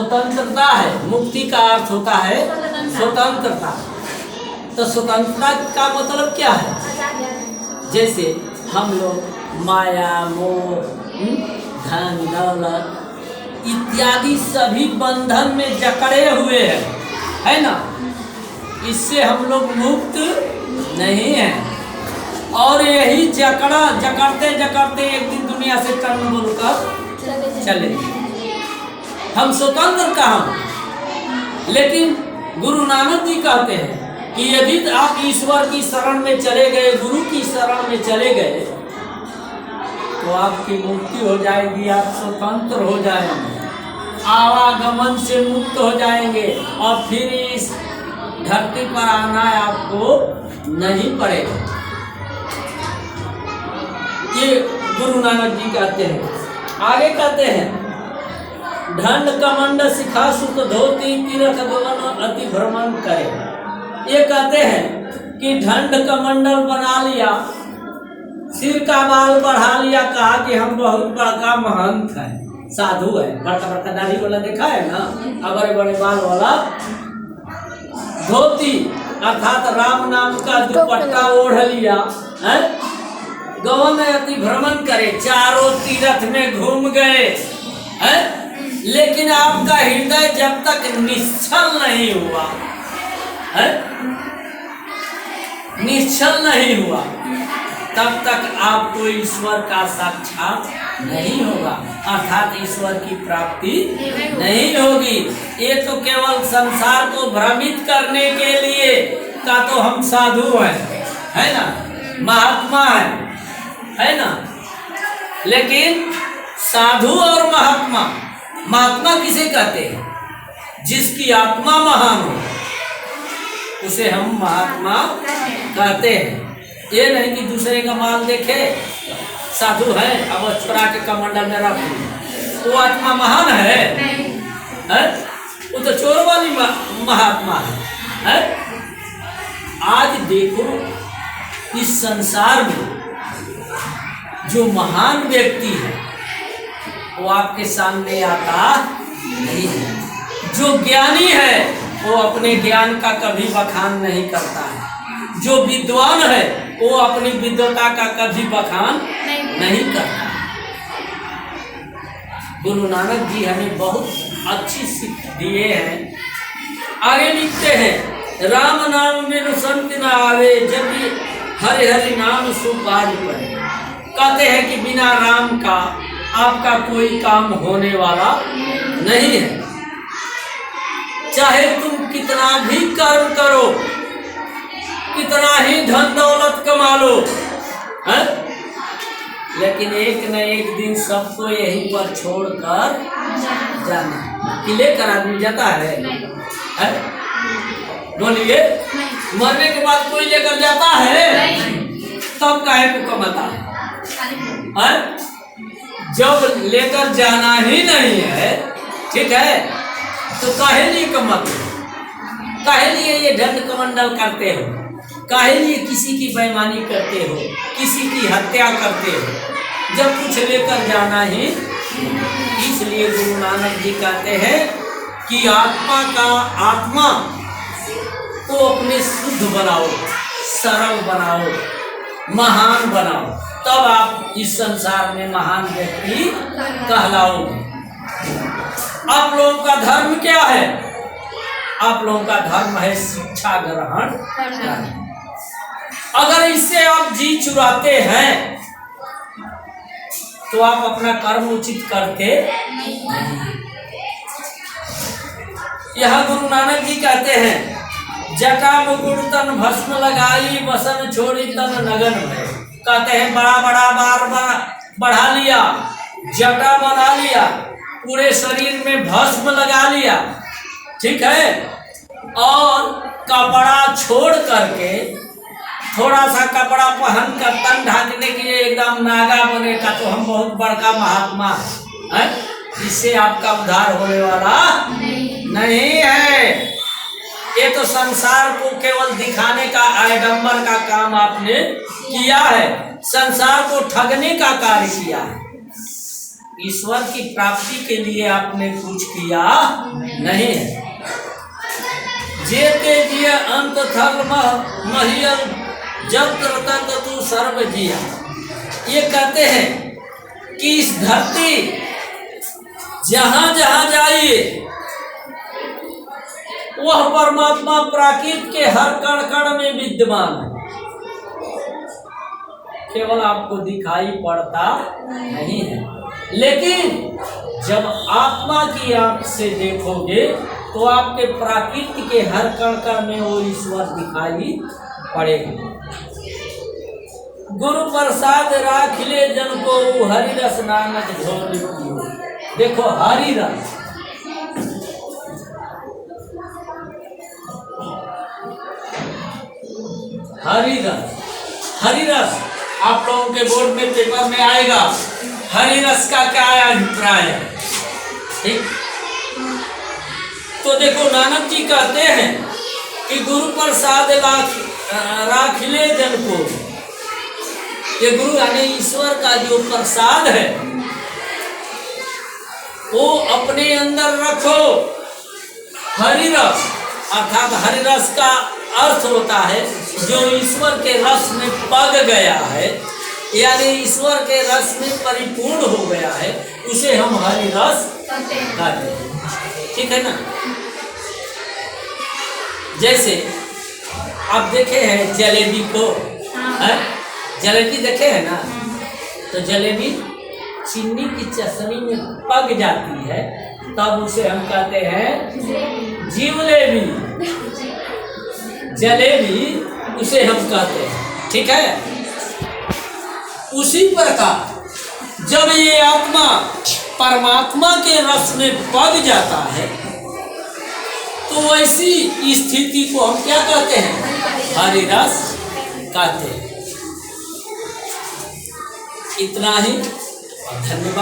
स्वतंत्रता है। मुक्ति का अर्थ होता है स्वतंत्रता। तो स्वतंत्रता का मतलब क्या है? जैसे हम लोग माया मोह धन दौलत इत्यादि सभी बंधन में जकड़े हुए हैं, है ना। इससे हम लोग मुक्त नहीं हैं। और यही जकड़ते जकड़ते एक दिन दुनिया से टर्न बोलकर चले। हम स्वतंत्र कहाँ? लेकिन गुरु नानक जी कहते हैं कि यदि आप ईश्वर की शरण में चले गए, गुरु की शरण में चले गए, तो आपकी मुक्ति हो जाएगी, आप स्वतंत्र हो जाएंगे, आवागमन से मुक्त हो जाएंगे और फिर इस धरती पर आना आपको नहीं पड़ेगा। ये गुरु नानक जी कहते हैं। आगे कहते हैं, ढंड कमंड शिखा सुत धोती तीर्थ गमन अति भ्रमण करे। ये कहते हैं कि ढंड कमंडल बना लिया, सिर का बाल बढ़ा लिया, कहा कि हम बहुत बड़का महंत है, साधु है, बड़का बड़का दाढ़ी वाला देखा है ना, बड़े बड़े बाल वाला। धोती अर्थात राम नाम का दुपट्टा ओढ़ लिया है, गवन अति भ्रमण करे, चारों तीर्थ में घूम गए है। लेकिन आपका हृदय जब तक निश्चल नहीं हुआ है, निश्चल नहीं हुआ, तब तक आपको ईश्वर का साक्षात नहीं होगा, अर्थात ईश्वर की प्राप्ति नहीं होगी। ये तो केवल संसार को भ्रमित करने के लिए का तो हम साधु हैं, है ना, महात्मा है ना। लेकिन साधु और महात्मा, महात्मा किसे कहते हैं? जिसकी आत्मा महान हो उसे हम महात्मा कहते हैं। ये नहीं कि दूसरे का माल देखे साधु है अब चुरा के कमंडल में रख, वो आत्मा महान है? वो तो चोर वाली महात्मा है। आज देखो इस संसार में जो महान व्यक्ति है वो आपके सामने आता नहीं है। जो ज्ञानी है वो अपने ज्ञान का कभी बखान नहीं करता है। जो विद्वान है वो अपनी विद्वता का कभी बखान नहीं करता। गुरु नानक जी हमें बहुत अच्छी सीख दिए हैं। आगे लिखते हैं, राम नाम में संत न आवे, जब भी हरि हरि नाम सुपारी पड़े। कहते हैं कि बिना राम का आपका कोई काम होने वाला नहीं है। चाहे तुम कितना भी कर्म करो, कितना ही धन दौलत कमा लो, है? लेकिन एक न एक दिन सबको यहीं पर छोड़कर जाना। कि लेकर आदमी जाता है? बोलिए, मरने के बाद कोई लेकर जाता है? तब काहे को कमाता है? जब लेकर जाना ही नहीं है, ठीक है, तो काहे लिए कमाते हो? काहे लिए ये ढंड कमंडल करते हो? काहे लिए किसी की बेईमानी करते हो, किसी की हत्या करते हो, जब कुछ लेकर जाना ही? इसलिए गुरु नानक जी कहते हैं कि आत्मा को अपने शुद्ध बनाओ, सरल बनाओ, महान बनाओ, तब आप इस संसार में महान व्यक्ति कहलाओगे। आप लोगों का धर्म क्या है? आप लोगों का धर्म है शिक्षा ग्रहण करना। अगर इससे आप जी चुराते हैं तो आप अपना कर्म उचित करते नहीं। यह गुरु नानक जी कहते हैं, जटा मुकुट तन भस्म लगाई, बसन छोड़ी तन नगन में। कहते हैं बड़ा बड़ा बार बढ़ा लिया, जटा बना लिया, पूरे शरीर में भस्म लगा लिया, ठीक है, और कपड़ा छोड़ करके थोड़ा सा कपड़ा पहन कर तन ढकने के लिए एकदम नागा बने का तो हम बहुत बड़का महात्मा है। इससे आपका उद्धार होने वाला नहीं है। ये तो संसार को केवल दिखाने का, आडंबर का काम आपने किया है, संसार को ठगने का कार्य किया है। ईश्वर की प्राप्ति के लिए आपने कुछ किया नहीं है। जेते जिय अंत धर्म महियल जत्र तत्र तू सर्व जिया। ये कहते हैं कि इस धरती जहां जहां जाइए वह परमात्मा प्राकृत के हर कण कण में विद्यमान है, केवल आपको दिखाई पड़ता नहीं है। लेकिन जब आत्मा की आंख से देखोगे तो आपके प्राकृत के हर कण कण में वो ईश्वर दिखाई पड़ेगा। गुरु प्रसाद राखिले जन को हरि रस नानक झोली पियो। देखो हरि रस, हरि रस, हरि रस आप लोगों के बोर्ड में पेपर में आएगा। हरि रस का क्या अभिप्राय है? ठीक, तो देखो नानक जी कहते हैं कि गुरु प्रसाद राखिले जन को, ये गुरु यानी ईश्वर का जो प्रसाद है वो अपने अंदर रखो। हरि रस अर्थात हरि रस का अर्थ होता है जो ईश्वर के रस में पग गया है, यानी ईश्वर के रस में परिपूर्ण हो गया है, उसे हम हरि रस कहते हैं। ठीक है ना? जैसे आप देखे हैं जलेबी को, जलेबी देखे हैं ना, तो जलेबी चीनी की चशनी में पक जाती है, तब उसे हम कहते हैं जीवलेबी, जलेबी उसे हम कहते हैं। ठीक है? उसी प्रकार जब ये आत्मा परमात्मा के रस में पग जाता है तो वैसी स्थिति को हम क्या कहते हैं? हरि रस कहते हैं। इतना ही, धन्यवाद।